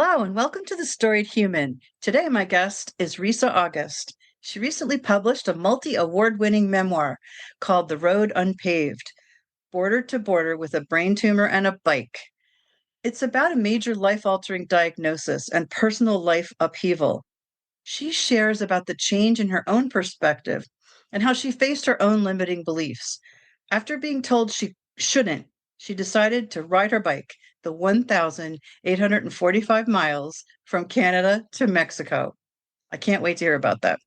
Hello, and welcome to The Storied Human. Today, my guest is Risa August. She recently published a multi award winning memoir called The Road Unpaved, Border to Border with a Brain Tumor and a Bike. It's about a major life altering diagnosis and personal life upheaval. She shares about the change in her own perspective and how she faced her own limiting beliefs. After being told she shouldn't, she decided to ride her bike the 1,845 miles from Canada to Mexico. I can't wait to hear about that.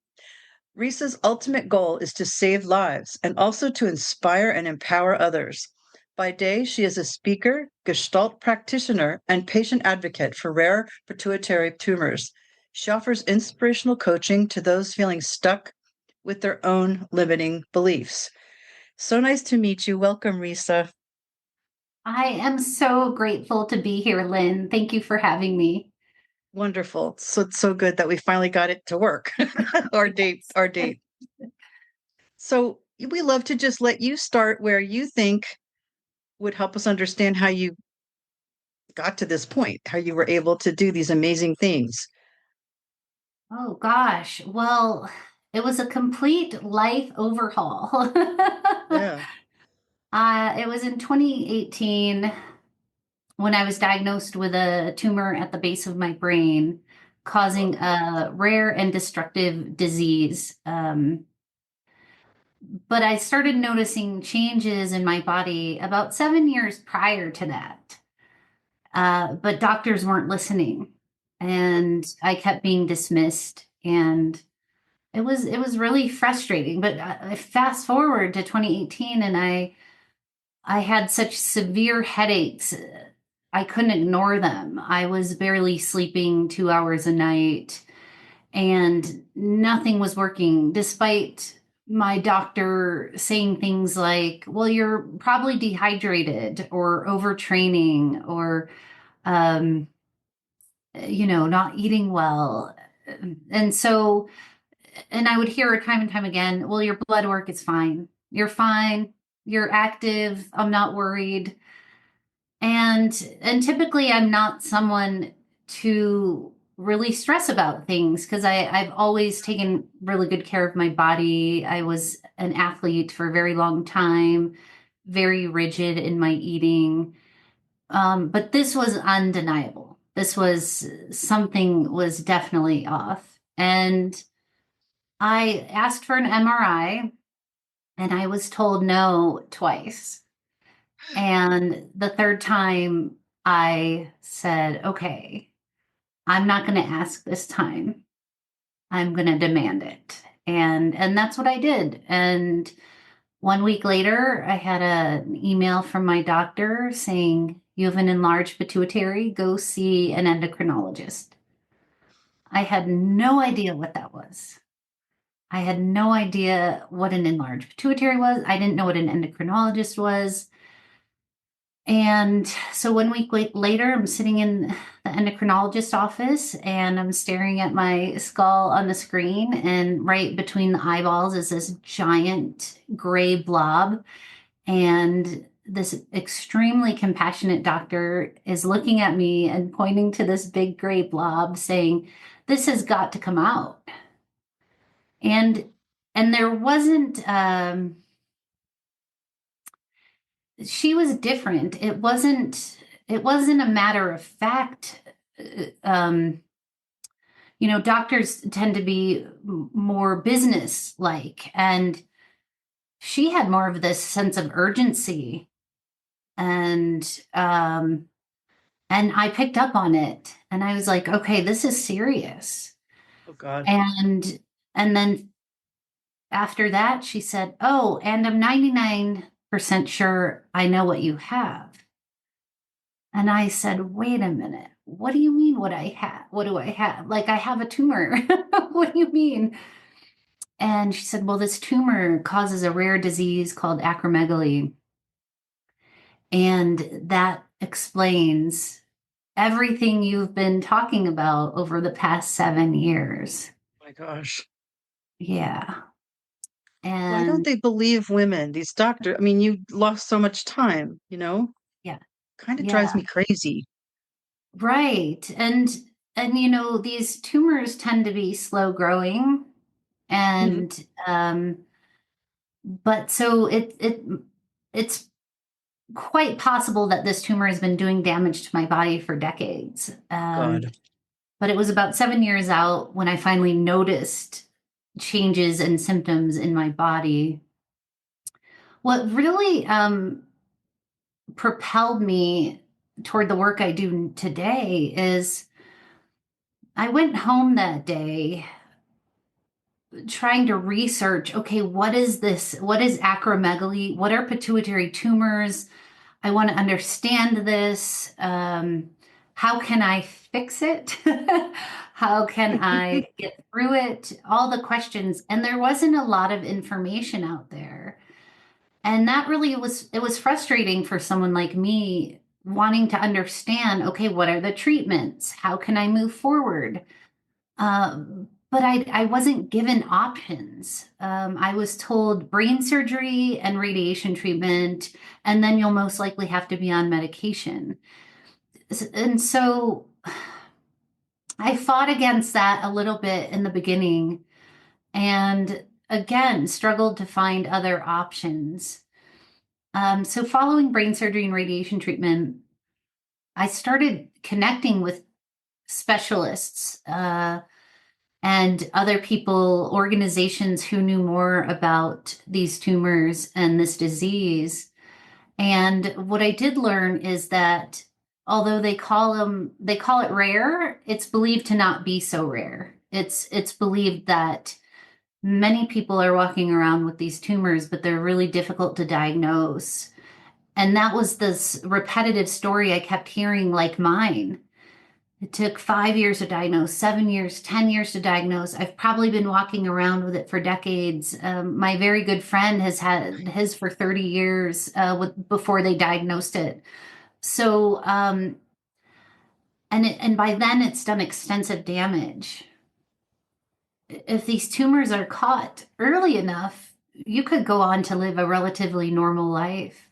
Risa's ultimate goal is to save lives and also to inspire and empower others. By day, she is a speaker, Gestalt practitioner, and patient advocate for rare pituitary tumors. She offers inspirational coaching to those feeling stuck with their own limiting beliefs. So nice to meet you. Welcome, Risa. I am so grateful to be here, Lynn. Thank you for having me. Wonderful. So it's so good that we finally got it to work. Our date, Yes. our date. So we love to just let you start where you think would help us understand how you got to this point, how you were able to do these amazing things. Oh gosh. Well, it was a complete life overhaul. Yeah. It was in 2018 when I was diagnosed with a tumor at the base of my brain, causing Whoa. a rare and destructive disease. But I started noticing changes in my body about 7 years prior to that. But doctors weren't listening, and I kept being dismissed, and it was really frustrating. But I fast forward to 2018, and I had such severe headaches. I couldn't ignore them. I was barely sleeping 2 hours a night, and nothing was working, despite my doctor saying things like, "Well, you're probably dehydrated or overtraining or." Um, not eating well. And so, and I would hear it time and time again, well, your blood work is fine. You're fine. You're active. I'm not worried. And typically I'm not someone to really stress about things because I've always taken really good care of my body. I was an athlete for a very long time, very rigid in my eating. But this was undeniable. This was something was definitely off. And I asked for an MRI and I was told no twice. And the third time I said, okay, I'm not going to ask this time. I'm going to demand it. And that's what I did. And 1 week later, I had an email from my doctor saying, you have an enlarged pituitary, go see an endocrinologist. I had no idea what that was. I had no idea what an enlarged pituitary was. I didn't know what an endocrinologist was. And so 1 week later, I'm sitting in the endocrinologist office and I'm staring at my skull on the screen. And right between the eyeballs is this giant gray blob. And this extremely compassionate doctor is looking at me and pointing to this big gray blob saying, this has got to come out. And there wasn't she was different. It wasn't a matter of fact. Um, doctors tend to be more business like, and she had more of this sense of urgency and um and I picked up on it and I was like, okay, this is serious. Oh, God. And then after that she said, oh, and I'm 99% sure I know what you have. And I said, wait a minute, what do you mean what I have? What do I have? Like, I have a tumor. What do you mean? And she said, well, this tumor causes a rare disease called acromegaly. And that explains everything you've been talking about over the past 7 years. My gosh. Yeah. Why don't And they believe women, these doctors? I mean, you lost so much time, yeah, kind of drives yeah. me crazy. Right. And these tumors tend to be slow growing Mhm. and but so it's quite possible that this tumor has been doing damage to my body for decades. God. But it was about 7 years out when I finally noticed changes and symptoms in my body. What really propelled me toward the work I do today is I went home that day trying to research, okay, what is this? What is acromegaly? What are pituitary tumors? I want to understand this. How can I fix it? How can I get through it? All the questions. And there wasn't a lot of information out there. And that really it was frustrating for someone like me wanting to understand, okay, what are the treatments? How can I move forward? But I wasn't given options. I was told brain surgery and radiation treatment, and then you'll most likely have to be on medication. And so I fought against that a little bit in the beginning and again struggled to find other options. So following brain surgery and radiation treatment, I started connecting with specialists. And other people, organizations who knew more about these tumors and this disease. And what I did learn is that although they call it rare, it's believed to not be so rare. It's believed that many people are walking around with these tumors, but they're really difficult to diagnose. And that was this repetitive story I kept hearing, like mine. It took 5 years to diagnose, 7 years, 10 years to diagnose. I've probably been walking around with it for decades. My very good friend has had his for 30 years before they diagnosed it. So, and by then it's done extensive damage. If these tumors are caught early enough, you could go on to live a relatively normal life.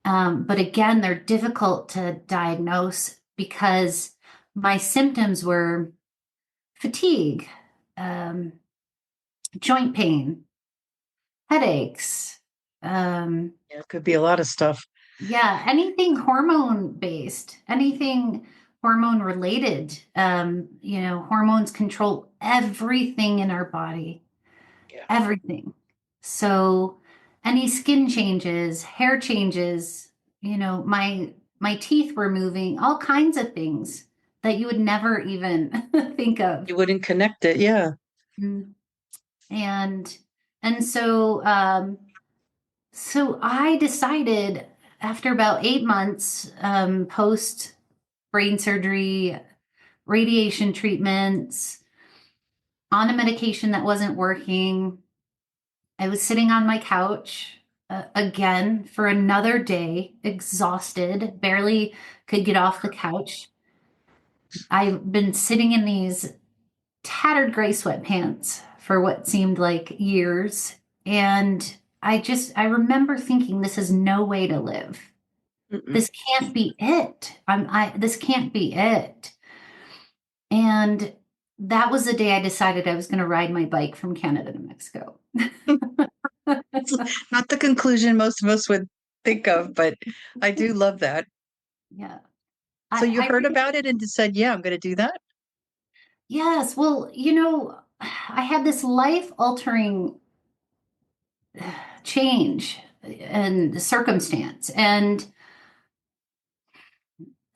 But again, they're difficult to diagnose because my symptoms were fatigue, um, joint pain, headaches. Um, Yeah, it could be a lot of stuff. yeah, anything hormone based, anything hormone related. Hormones control everything in our body, Yeah. everything. So any skin changes, hair changes, my teeth were moving, all kinds of things that you would never even think of. You wouldn't connect it. Yeah. Mm. And so I decided after about 8 months post brain surgery, radiation treatments, on a medication that wasn't working, I was sitting on my couch again for another day, exhausted, barely could get off the couch. I've been sitting in these tattered gray sweatpants for what seemed like years. And I remember thinking, this is no way to live. Mm-mm. This can't be it. This can't be it. And that was the day I decided I was going to ride my bike from Canada to Mexico. It's not the conclusion most of us would think of, but I do love that. Yeah. So you I heard about it and said, yeah, I'm going to do that. Yes. Well, I had this life altering change and circumstance. And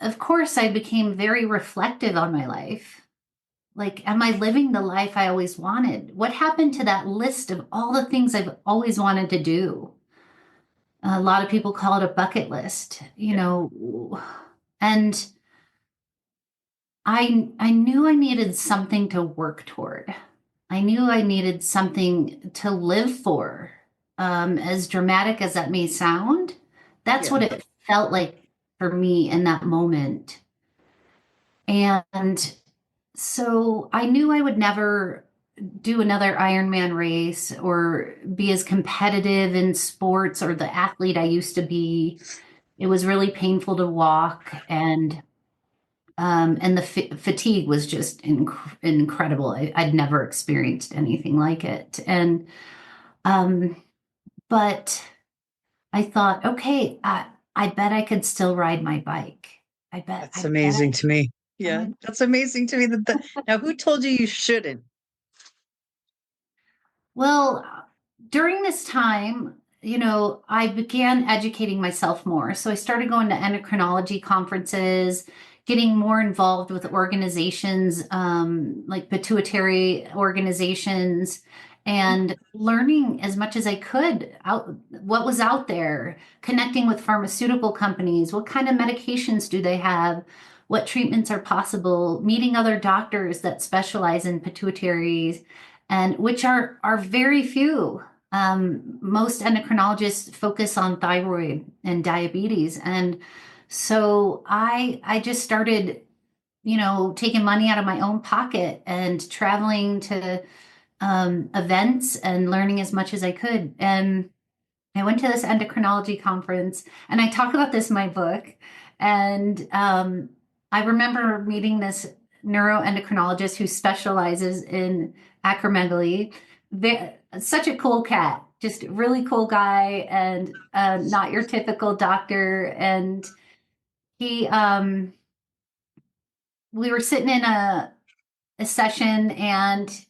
of course, I became very reflective on my life. Like, am I living the life I always wanted? What happened to that list of all the things I've always wanted to do? A lot of people call it a bucket list, Yeah. and I knew I needed something to work toward. I knew I needed something to live for. As dramatic as that may sound, that's what Yeah. it felt like for me in that moment. And so I knew I would never do another Ironman race or be as competitive in sports or the athlete I used to be. It was really painful to walk. And And the fatigue was just incredible. I'd never experienced anything like it. And, um, but I thought, okay, I bet I could still ride my bike. That's I bet amazing to me. Yeah, I, that's amazing to me now who told you you shouldn't? well, during this time, I began educating myself more. So I started going to endocrinology conferences, getting more involved with organizations, like pituitary organizations, and learning as much as I could out what was out there, connecting with pharmaceutical companies, what kind of medications do they have, what treatments are possible, meeting other doctors that specialize in pituitaries, and which are very few. Most endocrinologists focus on thyroid and diabetes, and so I just started, taking money out of my own pocket and traveling to events and learning as much as I could. And I went to this endocrinology conference, and I talk about this in my book. And I remember meeting this neuroendocrinologist who specializes in acromegaly. Such a cool cat, just really cool guy, and not your typical doctor. And he, we were sitting in a session and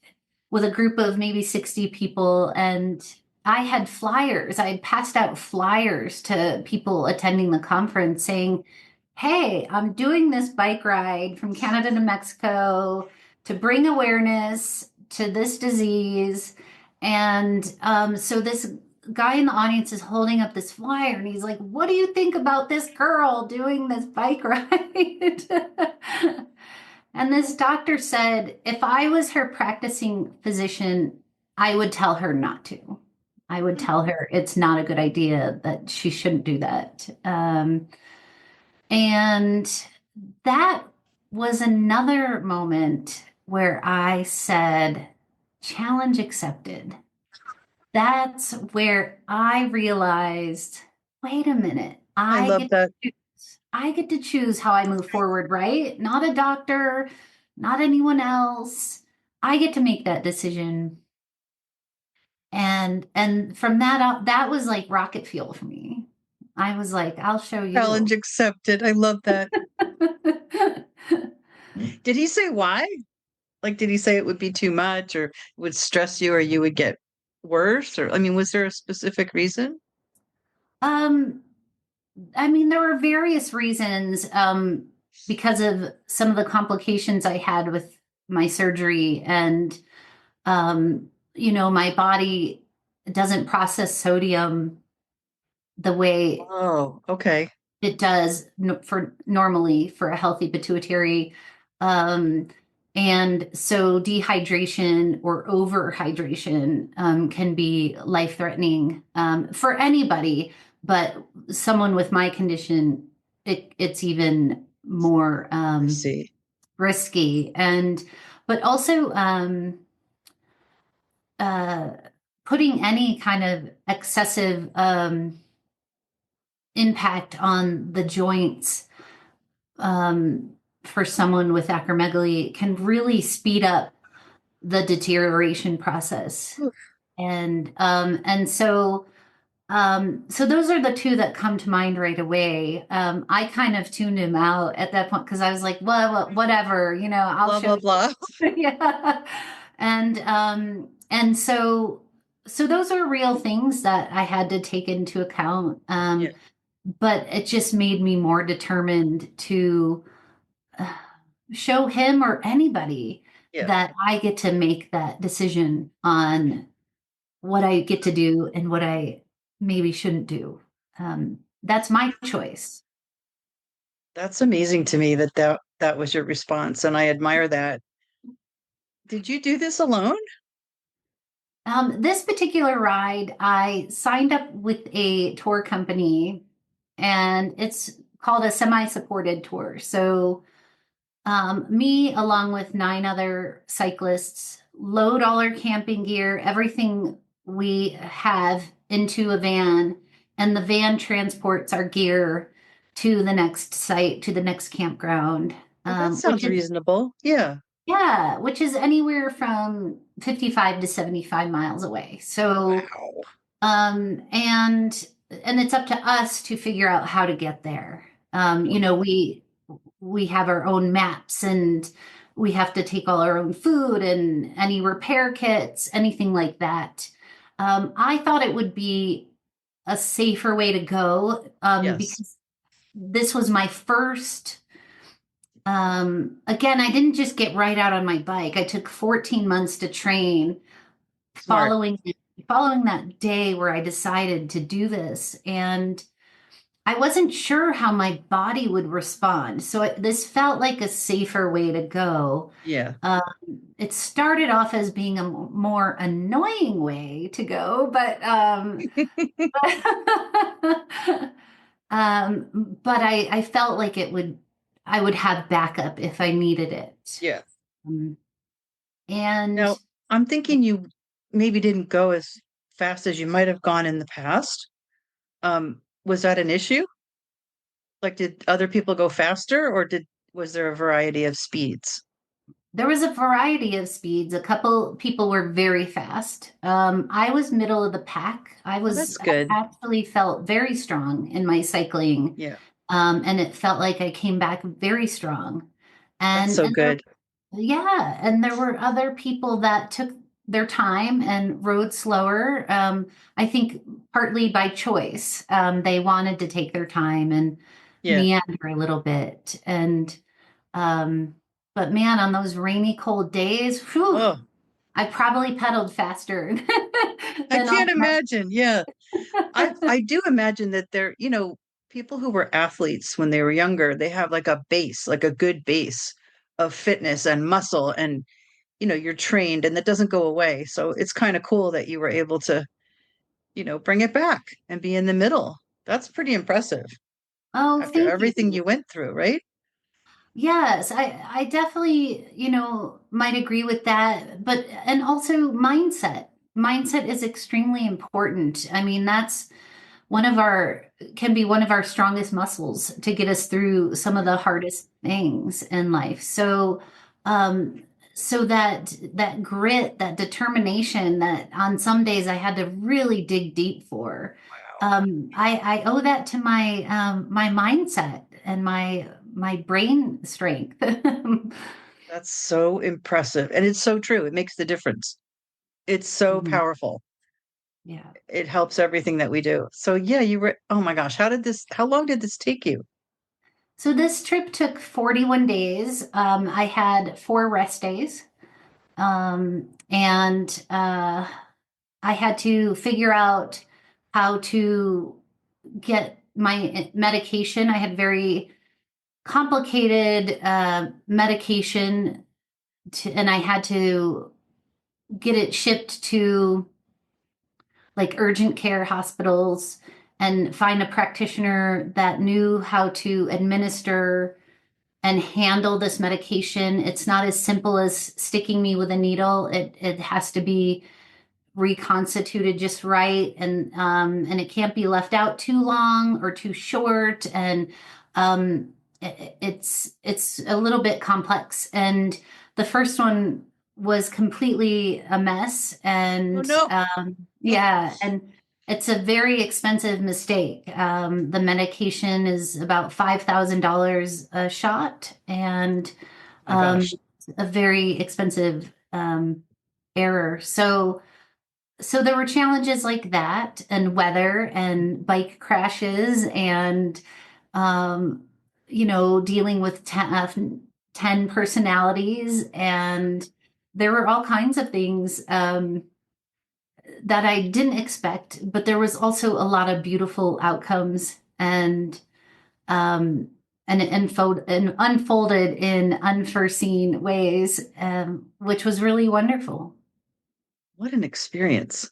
with a group of maybe 60 people, and I had flyers. I had passed out flyers to people attending the conference saying, hey, I'm doing this bike ride from Canada to Mexico to bring awareness to this disease. And so this guy in the audience is holding up this flyer and he's like, what do you think about this girl doing this bike ride? And this doctor said, if I was her practicing physician, I would tell her not to. I would tell her it's not a good idea, that she shouldn't do that. And that was another moment where I said, challenge accepted. That's where I realized, wait a minute, I love that. I get to choose how I move forward, right? Not a doctor, not anyone else. I get to make that decision. And from that out, that was like rocket fuel for me. I was like, I'll show you. Challenge accepted. I love that. Did he say why? Like, did he say it would be too much or would stress you or you would get worse? Or, I mean, was there a specific reason? Um, I mean, there were various reasons, because of some of the complications I had with my surgery, and my body doesn't process sodium the way Oh, okay. it does for normally for a healthy pituitary. Um, and so dehydration or overhydration can be life-threatening for anybody, but someone with my condition, it's even more I see. risky. And but also uh, putting any kind of excessive impact on the joints um, for someone with acromegaly can really speed up the deterioration process. Oof. And so those are the two that come to mind right away. I kind of tuned him out at that point because I was like, well, whatever, I'll Blah, show blah, blah. you. Yeah. And so those are real things that I had to take into account. Yeah. But it just made me more determined to uh, show him or anybody Yeah. that I get to make that decision on what I get to do and what I maybe shouldn't do. That's my choice. That's amazing to me that was your response. And I admire that. Did you do this alone? This particular ride, I signed up with a tour company, and it's called a semi-supported tour. So me, along with 9 other cyclists, load all our camping gear, everything we have into a van, and the van transports our gear to the next site, to the next campground. Well, that which sounds is, reasonable. Yeah. yeah, which is anywhere from 55 to 75 miles away. So, Wow. um, and and it's up to us to figure out how to get there. We have our own maps and we have to take all our own food and any repair kits, anything like that. I thought it would be a safer way to go Yes. because this was my first. Again, I didn't just get right out on my bike. I took 14 months to train Smart. following following that day where I decided to do this. And I wasn't sure how my body would respond. So this felt like a safer way to go. Yeah. Um, it started off as being a more annoying way to go, but but I felt like I would have backup if I needed it. Yeah. Um, and Now, I'm thinking you maybe didn't go as fast as you might have gone in the past. Was that an issue? Like, did other people go faster, or did was there a variety of speeds? there was a variety of speeds. A couple people were very fast. I was middle of the pack. Oh, that's I good. actually felt very strong in my cycling, Yeah, and it felt like I came back very strong. that's And so and there, good. yeah, and there were other people that took their time and rode slower. I think partly by choice. They wanted to take their time and Yeah. meander a little bit. And um, but man, on those rainy, cold days, whew, Oh, I probably pedaled faster I than on can't imagine. Yeah. I do imagine that people who were athletes when they were younger, they have like a base, like a good base of fitness and muscle and you're trained and that doesn't go away. So it's kind of cool that you were able to, bring it back and be in the middle. That's pretty impressive Oh, after thank everything you. you went through, right? Yes, I definitely, might agree with that, but and also mindset. Mindset is extremely important. I mean, that's one of our can be one of our strongest muscles to get us through some of Yeah. the hardest things in life. Um, so that grit, that determination that on some days I had to really dig deep for. Wow. I owe that to my mindset and my brain strength. That's so impressive. And it's so true. It makes the difference. It's so Mhm. powerful. Yeah. It helps everything that we do. So yeah, oh my gosh, how long did this take you? So this trip took 41 days. I had 4 rest days. And I had to figure out how to get my medication. I had very complicated medication, and I had to get it shipped to like urgent care hospitals and find a practitioner that knew how to administer and handle this medication. It's not as simple as sticking me with a needle. It has to be reconstituted just right, and it can't be left out too long or too short, and it's a little bit complex. And the first one was completely a mess, Oh and no. yeah, and it's a very expensive mistake. The medication is about $5,000 a shot, and My gosh. a very expensive error. So there were challenges like that, and weather, and bike crashes, and um, dealing with 10 personalities, and there were all kinds of things that I didn't expect, but there was also a lot of beautiful outcomes, um, and it unfolded in unforeseen ways, which was really wonderful. What an experience.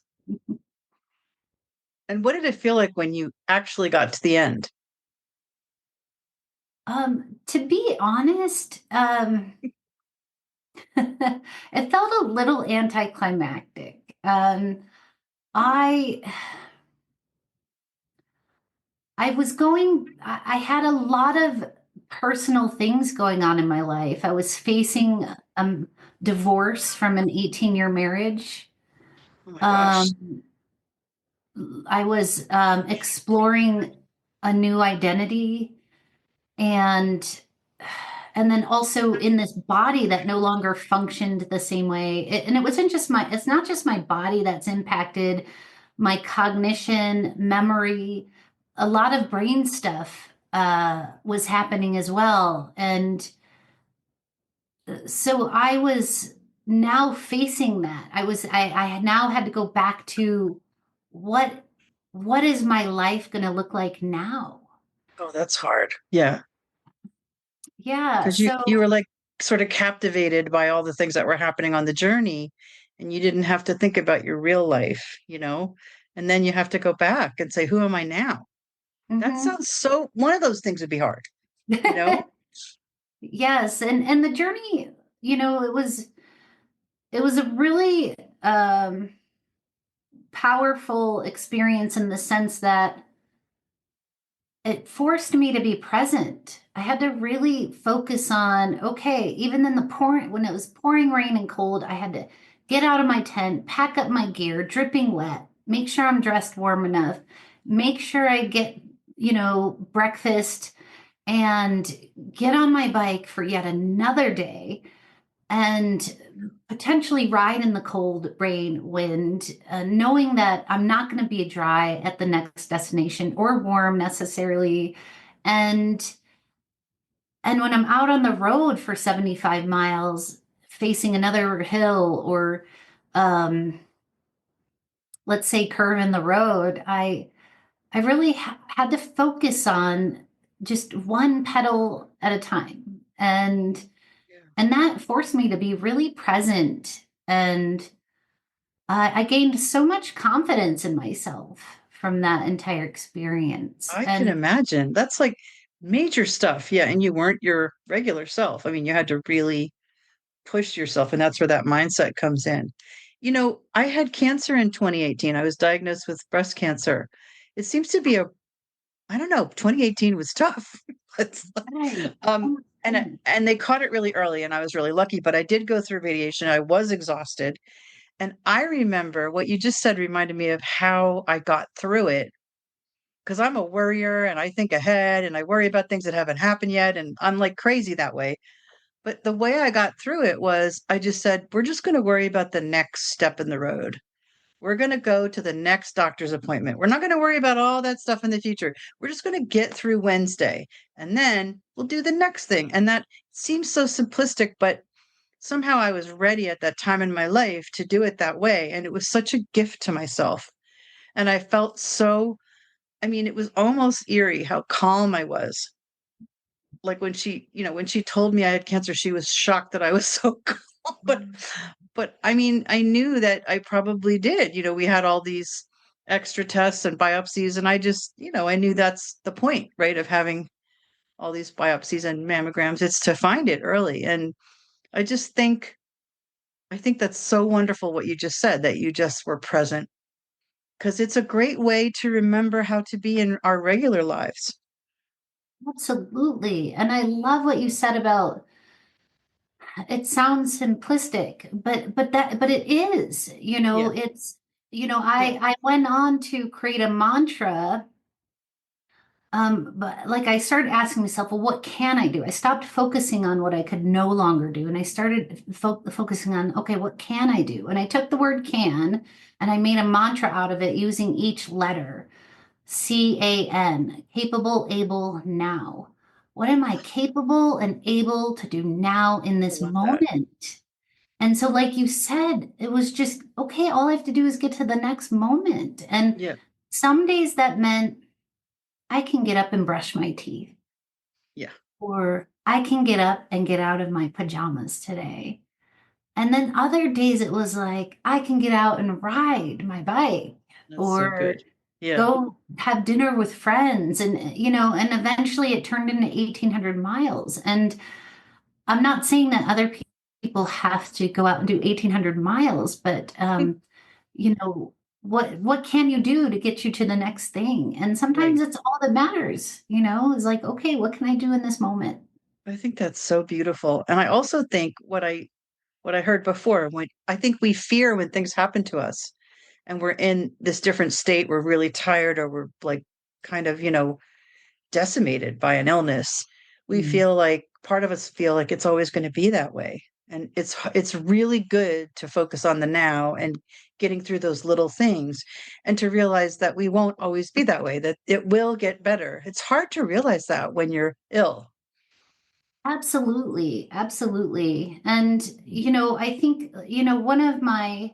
And what did it feel like when you actually got to the end? To be honest, it felt a little anticlimactic. I I was going, I had a lot of personal things going on in my life. I was facing divorce from an 18-year marriage. Oh my gosh. Um, I was exploring a new identity, and then also in this body that no longer functioned the same way. And it wasn't just it's not just my body that's impacted, my cognition, memory, a lot of brain stuff was happening as well. And so I was now facing that. I now had to go back to what what is my life going to look like now? Oh, that's hard. Yeah. Yeah. Because you So, were like sort of captivated by all the things that were happening on the journey, and you didn't have to think about your real life, and then you have to go back and say, who am I now? That mhm. sounds so, one of those things would be hard, you know? Yes, and the journey, it was a really powerful experience in the sense that it forced me to be present. I had to really focus on, okay, even in the pouring, when it was pouring rain and cold, I had to get out of my tent, pack up my gear, dripping wet, make sure I'm dressed warm enough, make sure I get, breakfast and get on my bike for yet another day and potentially ride in the cold, rain, wind, knowing that I'm not going to be dry at the next destination or warm necessarily. And when I'm out on the road for 75 miles, facing another hill or um, let's say curve in the road, I really had to focus on just one pedal at a time. Yeah. And that forced me to be really present. And I gained so much confidence in myself from that entire experience. I can And imagine. That's like major stuff. Yeah. And you weren't your regular self. I mean, you had to really push yourself, and that's where that mindset comes in. I had cancer in 2018. I was diagnosed with breast cancer. It seems to be I don't know, 2018 was tough. It's right. Oh um my goodness. and they caught it really early, and I was really lucky, but I did go through radiation. I was exhausted. And I remember what you just said reminded me of how I got through it, because I'm a worrier and I think ahead and I worry about things that haven't happened yet, and I'm like crazy that way. But the way I got through it was I just said, we're just going to worry about the next step in the road. We're going to go to the next doctor's appointment. We're not going to worry about all that stuff in the future. We're just going to get through Wednesday, and then we'll do the next thing. And that seems so simplistic, but somehow I was ready at that time in my life to do it that way. And it was such a gift to myself. And I felt so, I mean, it was almost eerie how calm I was. Like when she told me I had cancer, she was shocked that I was so calm. But I mean, I knew that I probably did. We had all these extra tests and biopsies, and I just, I knew that's the point, right, of having all these biopsies and mammograms. It's to find it early. And I just think I think that's so wonderful what you just said, that you just were present, because it's a great way to remember how to be in our regular lives. Absolutely. And I love what you said about it sounds simplistic, but it is, Yeah. it's, Yeah. I went on to create a mantra. But like I started asking myself, well, what can I do? I stopped focusing on what I could no longer do, and I started focusing on, okay, what can I do? And I took the word can and I made a mantra out of it using each letter. CAN, capable, able, now. What am I capable and able to do now in I this love that. moment? And so, like you said, it was just, okay, all I have to do is get to the next moment. And Yeah. some days that meant I can get up and brush my teeth, Yeah. or I can get up and get out of my pajamas today. And then other days it was like, I can get out and ride my bike That's so or good. Yeah. go have dinner with friends. And, and eventually it turned into 1,800 miles. And I'm not saying that other people have to go out and do 1,800 miles, but, what can you do to get you to the next thing? And sometimes Right. it's all that matters, is like, okay, what can I do in this moment? I think that's so beautiful. And I also think what I heard before, when I think we fear when things happen to us and we're in this different state, we're really tired or we're like kind of, decimated by an illness. We Mm. feel like part of us feel like it's always going to be that way. And it's really good to focus on the now and getting through those little things and to realize that we won't always be that way, that it will get better. It's hard to realize that when you're ill. Absolutely, absolutely. And, I think, I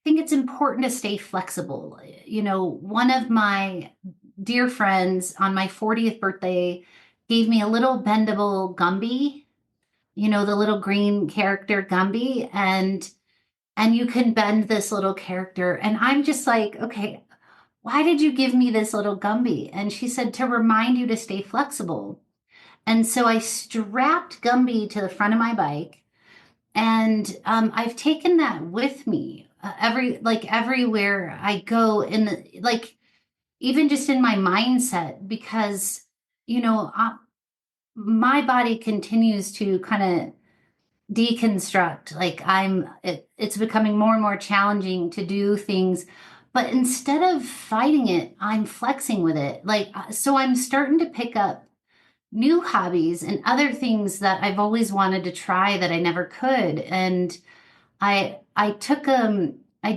think it's important to stay flexible. One of my dear friends on my 40th birthday gave me a little bendable Gumby, the little green character Gumby, and you can bend this little character. And I'm just like, okay, why did you give me this little Gumby? And she said, to remind you to stay flexible. And so I strapped Gumby to the front of my bike, and I've taken that with me everywhere I go in even just in my mindset because you know uh, my body continues to kind of deconstruct. It's becoming more and more challenging to do things, but instead of fighting it, I'm flexing with it. So I'm starting to pick up new hobbies and other things that I've always wanted to try that I never could. And I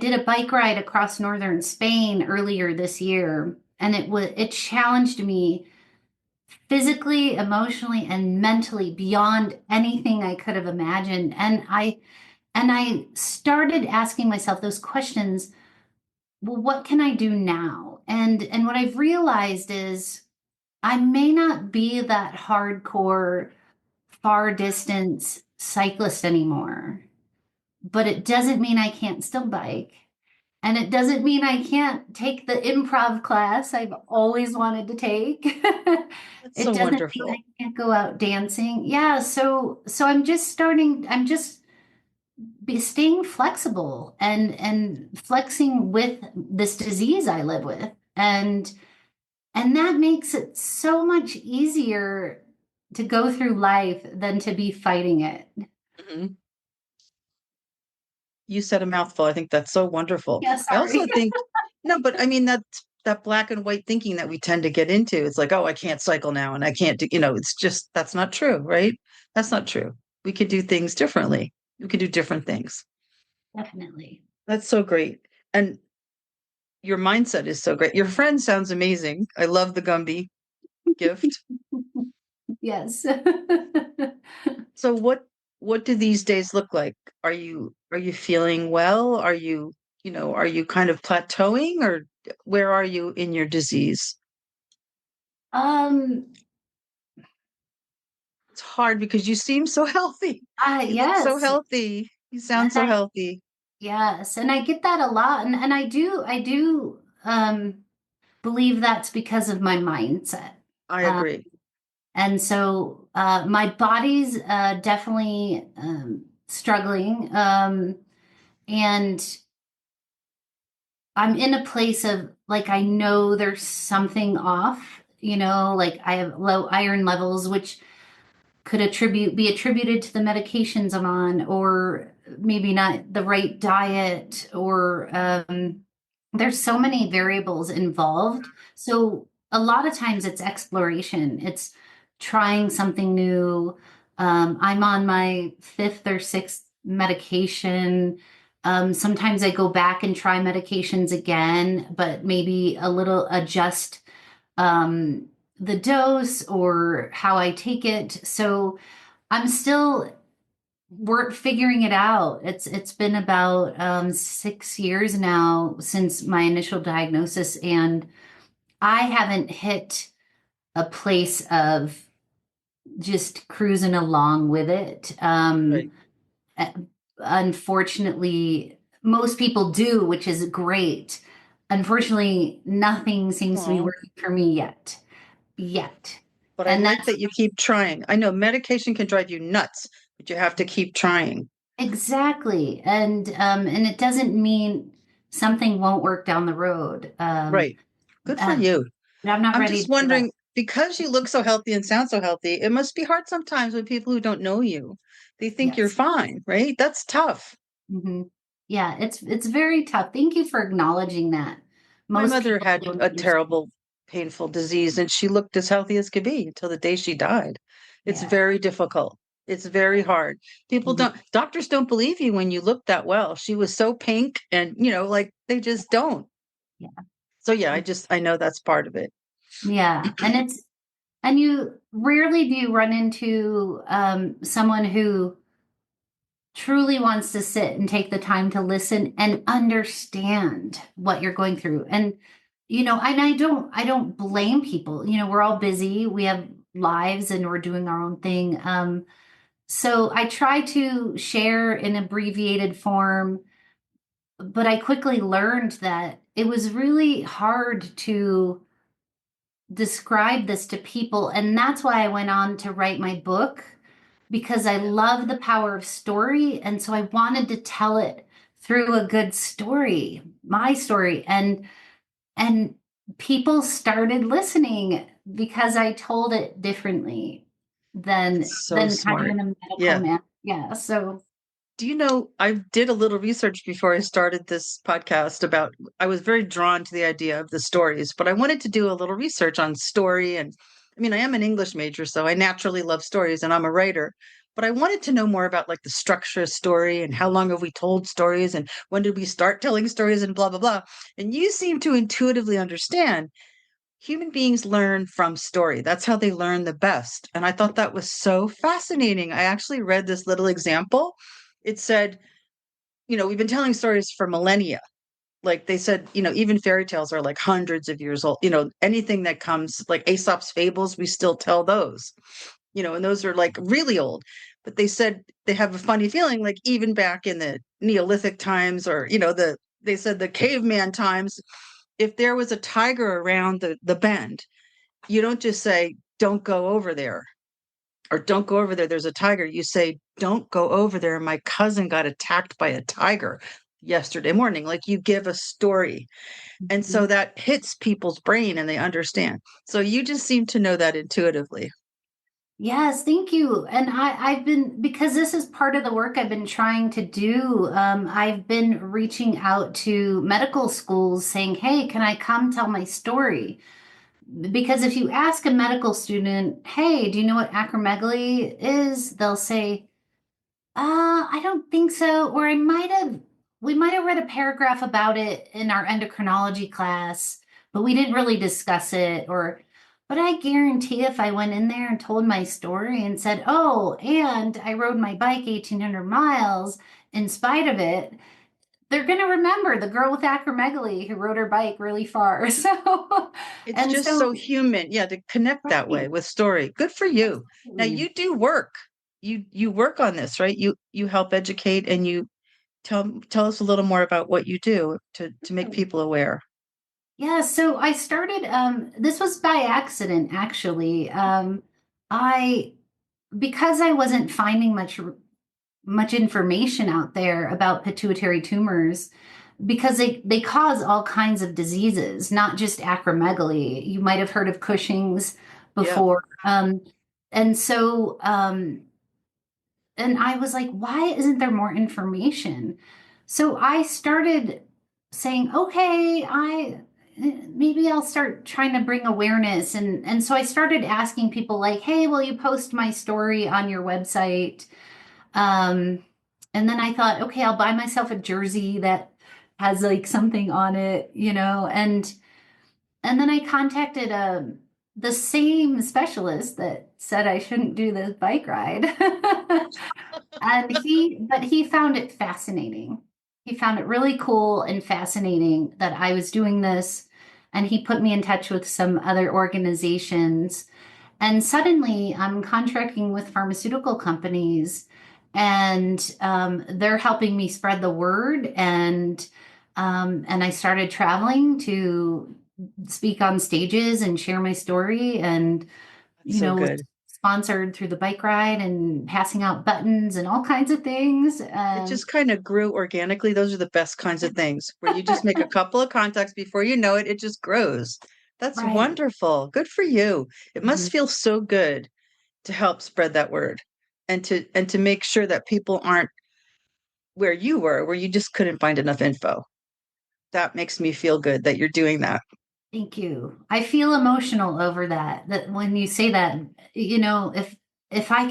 did a bike ride across northern Spain earlier this year, and it challenged me physically, emotionally, and mentally beyond anything I could have imagined. And I started asking myself those questions. Well, what can I do now? And what I've realized is I may not be that hardcore, far distance cyclist anymore, but it doesn't mean I can't still bike. And it doesn't mean I can't take the improv class I've always wanted to take. That's It so doesn't mean I wonderful. can't go out dancing. Yeah, so I'm just be staying flexible and flexing with this disease I live with. And that makes it so much easier to go through life than to be fighting it. Mhm. You said a mouthful. I think that's so wonderful. Yeah, I sorry. also think, no, but I mean, that black and white thinking that we tend to get into. It's like, oh, I can't cycle now and I can't do, it's just, that's not true, right? That's not true. We could do things differently. We could do different things. Definitely. That's so great. And your mindset is so great. Your friend sounds amazing. I love the Gumby gift. Yes. So what do these days look like? Are you feeling well? Are you kind of plateauing or where are you in your disease? Um, It's hard because you seem so healthy. You look so yes. healthy. You And sound so I, healthy. yes. And I get that a lot. And I do believe that's because of my mindset. I Um, agree. and so my body's definitely struggling. And I'm in a place of like, I know there's something off, like I have low iron levels, which could be attributed to the medications I'm on, or maybe not the right diet, or there's so many variables involved. So a lot of times it's exploration. It's trying something new. I'm on my fifth or sixth medication. Sometimes I go back and try medications again, but maybe a little adjust um, the dose or how I take it. So I'm still we're figuring it out. It's been about 6 years now since my initial diagnosis, and I haven't hit a place of just cruising along with it. Right. Uh, Unfortunately, most people do, which is great. Unfortunately, nothing seems to be Oh, working for me yet. Yet. but I And like that's that you keep trying. I know medication can drive you nuts, but you have to keep trying. exactly. And it doesn't mean something won't work down the road. Right. Good for And you. I'm not I'm ready just to give up. wondering, because you look so healthy and sound so healthy, it must be hard sometimes with people who don't know you. They think you're Yes. fine, right? That's tough. Hmm. Yeah, it's very tough. Thank you for acknowledging that. My Most mother people had don't a understand. terrible, painful disease, and she looked as healthy as could be until the day she died. It's Yeah. very difficult. It's very hard. People Mhm. don't, doctors don't believe you when you look that well. She was so pink and, like they just don't. Yeah. So yeah, I know that's part of it. Yeah. And you rarely do you run into someone who truly wants to sit and take the time to listen and understand what you're going through. And and I don't blame people. We're all busy. We have lives and we're doing our own thing. So I try to share in abbreviated form, but I quickly learned that it was really hard to describe this to people. And that's why I went on to write my book, because I love the power of story. And so I wanted to tell it through a good story, my story. And people started listening because I told it differently than That's so than kind of smart. in a medical Yeah. manner. Yeah. So Do you know, I did a little research before I started this podcast about, I was very drawn to the idea of the stories, but I wanted to do a little research on story. And I mean, I am an English major, so I naturally love stories and I'm a writer. But I wanted to know more about like the structure of story and how long have we told stories and when did we start telling stories and blah, blah, blah. And you seem to intuitively understand human beings learn from story. That's how they learn the best. And I thought that was so fascinating. I actually read this little example. It said, we've been telling stories for millennia. Like they said, even fairy tales are like hundreds of years old. Anything that comes like Aesop's fables, we still tell those, and those are like really old. But they said they have a funny feeling, like even back in the Neolithic times or, they said the caveman times, if there was a tiger around the bend, you don't just say, don't go over there or don't go over there. There's a tiger. You say, don't go over there. My cousin got attacked by a tiger yesterday morning. Like you give a story. And so that hits people's brain and they understand. So you just seem to know that intuitively. yes, thank you. And I've been, because this is part of the work I've been trying to do, I've been reaching out to medical schools saying, hey, can I come tell my story? Because if you ask a medical student, hey, do you know what acromegaly is? They'll say, I don't think so. Or we might have read a paragraph about it in our endocrinology class, but we didn't really discuss it. But I guarantee if I went in there and told my story and said, oh, and I rode my bike 1,800 miles in spite of it, they're going to remember the girl with acromegaly who rode her bike really far. So, It's and just so so, human. Yeah, to connect that way right, with story. Good for you. Now absolutely. you do work. You work on this, right? You help educate and you tell us a little more about what you do to make people aware. Yeah, so I started this was by accident actually. I because I wasn't finding much information out there about pituitary tumors, because they cause all kinds of diseases, not just acromegaly. You might have heard of Cushing's Yeah. before. And so and I was like, why isn't there more information? So I started saying, okay, I maybe I'll start trying to bring awareness. And so I started asking people like, hey, will you post my story on your website? Um, and then I thought, okay, I'll buy myself a jersey that has like something on it, and then I contacted the same specialist that said I shouldn't do this bike ride. But he found it fascinating. He found it really cool and fascinating that I was doing this. And he put me in touch with some other organizations. And suddenly I'm contracting with pharmaceutical companies, and they're helping me spread the word. And I started traveling to speak on stages and share my story. And That's so with good. sponsored through the bike ride and passing out buttons and all kinds of things. It just kind of grew organically. Those are the best kinds of things where you just make a couple of contacts before you know it, it just grows. That's Right. wonderful. Good for you. It must Mhm. feel so good to help spread that word and to make sure that people aren't where you were, where you just couldn't find enough info. That makes me feel good that you're doing that. Thank you. I feel emotional over that. That when you say that, if I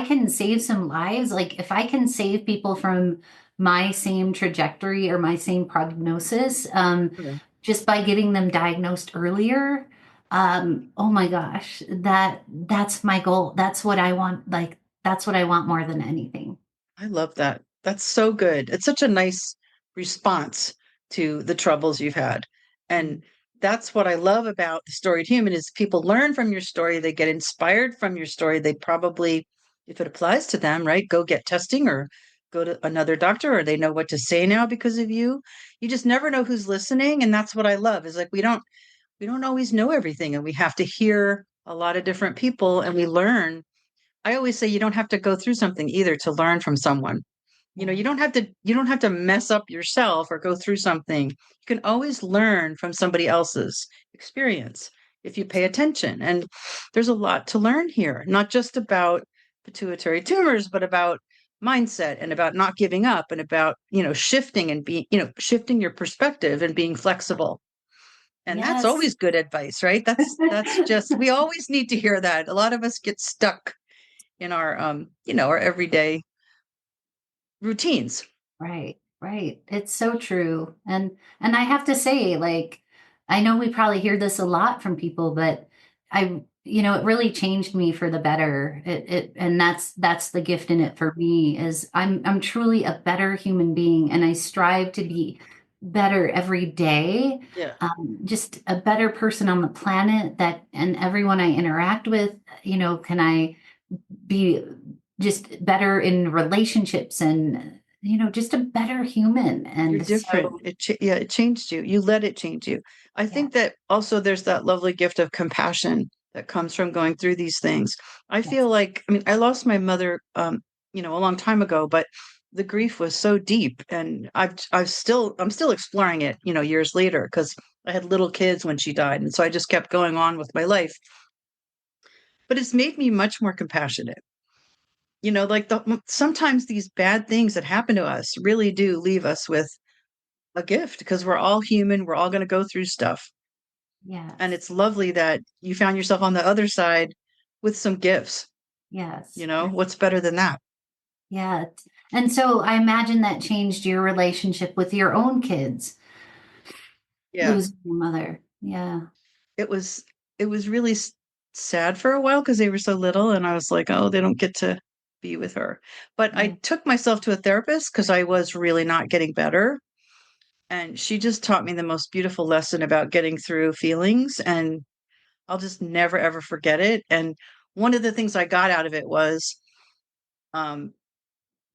can save some lives, like if I can save people from my same trajectory or my same prognosis, Yeah. just by getting them diagnosed earlier, oh my gosh, that's my goal. That's what I want. Like that's what I want more than anything. I love that. That's so good. It's such a nice response to the troubles you've had. Mm. And that's what I love about the storied human is people learn from your story, they get inspired from your story. They probably, if it applies to them, right, go get testing or go to another doctor or they know what to say now because of you. You just never know who's listening. And that's what I love is like we don't always know everything and we have to hear a lot of different people and we learn. I always say you don't have to go through something either to learn from someone. Yeah. You don't have to mess up yourself or go through something. You can always learn from somebody else's experience if you pay attention. And there's a lot to learn here, not just about pituitary tumors, but about mindset and about not giving up and about, shifting and being, shifting your perspective and being flexible. And that's Yes. always good advice, right? That's just we always need to hear that. A lot of us get stuck in our everyday routines. Right, right. It's so true. And I have to say, like, I know we probably hear this a lot from people, but it really changed me for the better. And that's the gift in it for me is I'm truly a better human being and I strive to be better every day. Yeah, Just a better person on the planet that and everyone I interact with, can I be just better in relationships and just a better human. you're And different. so Yeah, it changed you. You let it change you. I yeah, think that also there's that lovely gift of compassion that comes from going through these things. I feel yes, like, I mean, I lost my mother, a long time ago, but the grief was so deep, and I'm still exploring it, years later, because I had little kids when she died, and so I just kept going on with my life. But it's made me much more compassionate. Like sometimes these bad things that happen to us really do leave us with a gift because we're all human. We're all going to go through stuff. And yes, it's lovely that you found yourself on the other side with some gifts. yes, What's better than that? yeah. And so I imagine that changed your relationship with your own kids, Yeah. losing your mother. Yeah, It was, it was really sad for a while because they were so little. And I was like, oh, they don't get to be with her. But yeah, I took myself to a therapist because I was really not getting better. And she just taught me the most beautiful lesson about getting through feelings. And I'll just never, ever forget it. And one of the things I got out of it was, um,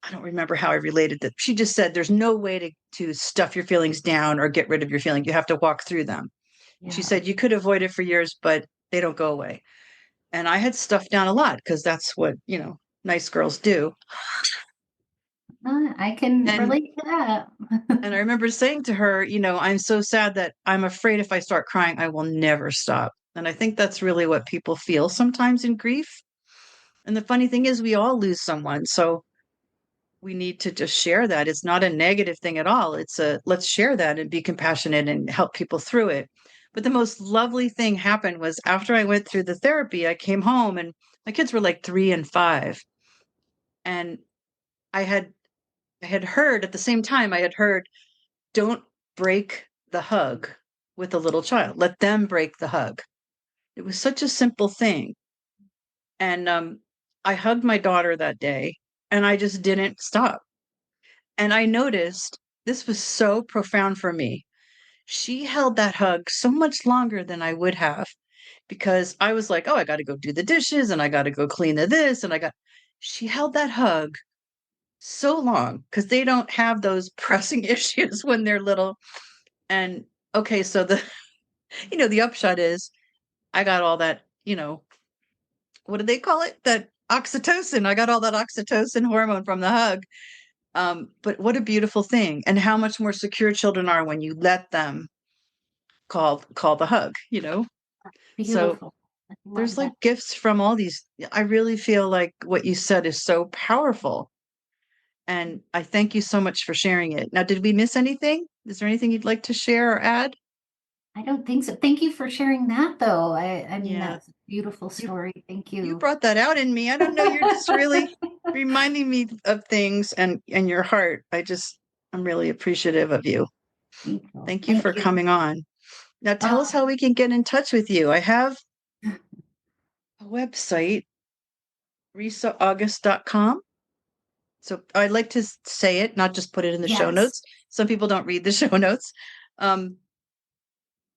I don't remember how I related that. She just said there's no way to stuff your feelings down or get rid of your feelings. You have to walk through them. And she yeah. said you could avoid it for years, but they don't go away. And I had stuffed down a lot because that's what, nice girls do. I can And relate to that. and I remember saying to her, I'm so sad that I'm afraid if I start crying, I will never stop. And I think that's really what people feel sometimes in grief. And the funny thing is we all lose someone. So we need to just share that. It's not a negative thing at all. It's a let's share that and be compassionate and help people through it. But the most lovely thing happened was after I went through the therapy, I came home and my kids were like 3 and 5. And I had I had heard at the same time, I had heard, don't break the hug with a little child. Let them break the hug. It was such a simple thing. And I hugged my daughter that day and I just didn't stop. And I noticed this was so profound for me. She held that hug so much longer than I would have because I was like, oh, I got to go do the dishes and I got to go clean the this. She held that hug so long because they don't have those pressing issues when they're little. And okay, so the upshot is I got all that, what do they call it? That oxytocin. I got all that oxytocin hormone from the hug. But what a beautiful thing. And how much more secure children are when you let them call the hug, you know? So Beautiful. I there's love like that. gifts from all these. I really feel like what you said is so powerful. And I thank you so much for sharing it. Now, did we miss anything? Is there anything you'd like to share or add? I don't think so. Thank you for sharing that, though. I mean, Yeah, that's a beautiful you story. Thank you you. brought that out in me. I don't know. You're just really reminding me of things and your heart. I'm really appreciative of you. Thank you. Thank you Thank for you. coming on. Now tell us Oh, how we can get in touch with you. I have a website, risaaugust.com. So I'd like to say it, not just put it in the show yes. notes. Some people don't read the show notes. Um,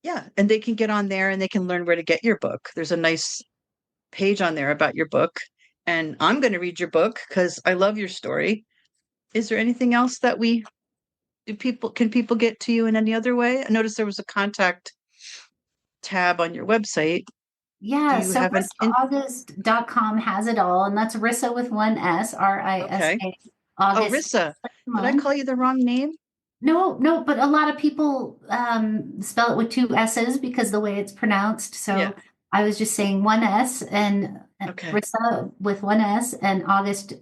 yeah, and they can get on there and they can learn where to get your book. There's a nice page on there about your book. And I'm going to read your book because I love your story. Is there anything else that we do people can people get to you in any other way? I noticed there was a contact tab on your website. Do Yeah. you So have risaaugust.com has it all. And that's Risa with one S, okay. RISA, Oh, August Rissa, did I month. call you the wrong name? No, no, but a lot of people spell it with two S's because the way it's pronounced. Yeah. So I was just saying one S and Okay. Risa with one S and August,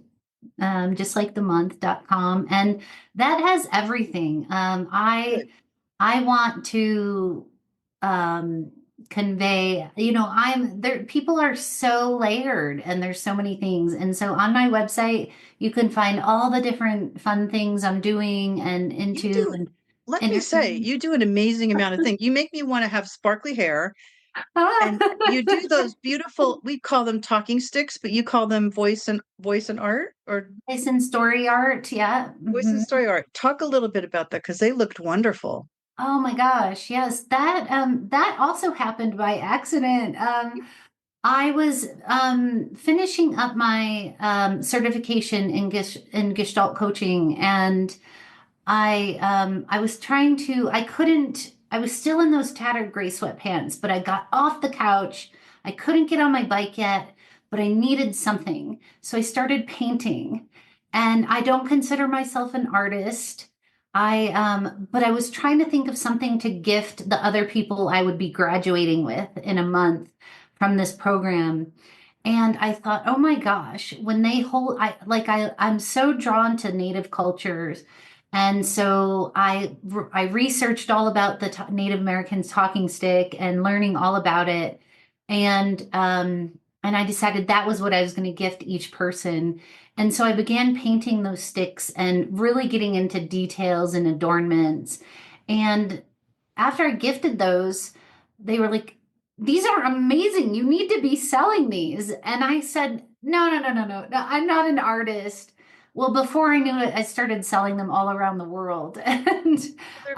just like the month.com. And that has everything. Good. I want to um, convey, I'm there. People are so layered and there's so many things. And so on my website, you can find all the different fun things I'm doing and You into do, and let me say, entertaining. you do an amazing amount of things. You make me want to have sparkly hair, and you do those beautiful, we call them talking sticks, but you call them voice and art or It's in story art. Yeah. voice and Mhm. story art. Talk a little bit about that because they looked wonderful. Oh my gosh. Yes. That also happened by accident. I was finishing up my certification in Gestalt coaching, and I was trying to. I couldn't. I was still in those tattered gray sweatpants, but I got off the couch. I couldn't get on my bike yet, but I needed something, so I started painting. And I don't consider myself an artist. But I was trying to think of something to gift the other people I would be graduating with in a month from this program. And I thought, oh my gosh, when they hold, I'm so drawn to native cultures. And so I researched all about the Native Americans talking stick and learning all about it. And I decided that was what I was going to gift each person. And so I began painting those sticks and really getting into details and adornments. And after I gifted those, they were like, these are amazing. You need to be selling these. And I said, no, no, no, no, no, no, I'm not an artist. Well, before I knew it, I started selling them all around the world. They're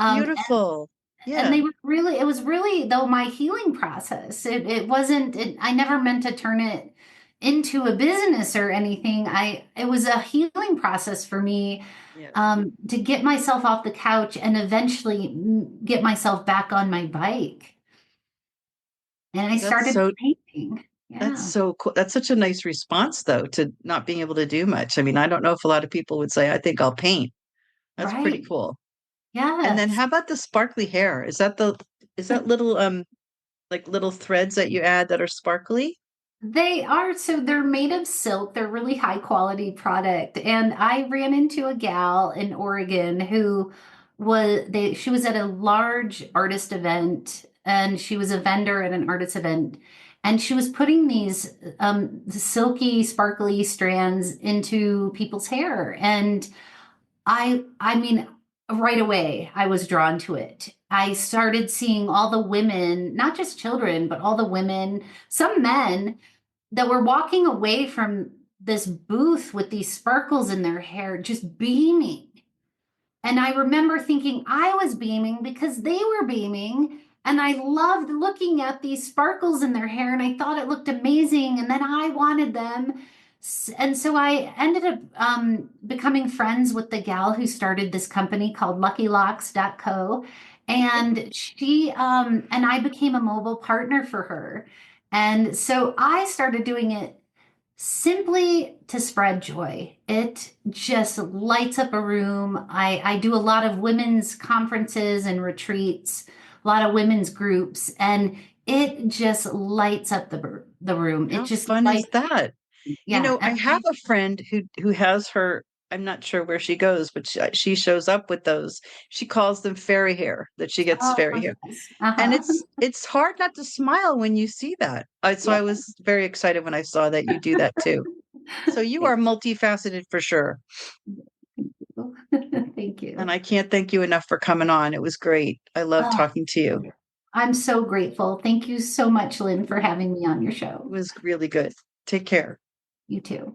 Um, beautiful. and Yeah. they were really, it was really though my healing process. It wasn't, I never meant to turn it into a business or anything. It was a healing process for me, Yeah. to get myself off the couch and eventually get myself back on my bike. And I That's started so painting. that's Yeah, so cool. That's such a nice response though to not being able to do much. I mean, I don't know if a lot of people would say, I think I'll paint. That's pretty right. cool. And then Yes. how about the sparkly hair? Is that little like little threads that you add that are sparkly? They are, so they're made of silk. They're really high quality product. And I ran into a gal in Oregon who she was at a large artist event and she was a vendor at an artist event. And she was putting these silky, sparkly strands into people's hair. And I mean, right away, I was drawn to it. I started seeing all the women, not just children, but all the women, some men that were walking away from this booth with these sparkles in their hair, just beaming. And I remember thinking I was beaming because they were beaming. And I loved looking at these sparkles in their hair and I thought it looked amazing. And then I wanted them. And so I ended up becoming friends with the gal who started this company called LuckyLocks.co. Okay. And and I became a mobile partner for her. And so I started doing it simply to spread joy. It just lights up a room. I do a lot of women's conferences and retreats, a lot of women's groups, and it just lights up the room. It How just fun is lights, that? yeah. I have a friend who has her, I'm not sure where she goes, but she shows up with those. She calls them fairy hair, that she gets Oh, fairy hair. yes. And Uh-huh. it's hard not to smile when you see that. So Yeah. I was very excited when I saw that you do that too. So you Thank are multifaceted for sure. you. Thank And you. I can't thank you enough for coming on. It was great. I love Oh, talking to you. I'm so grateful. Thank you so much, Lynn, for having me on your It show. was really good. Take care. You too.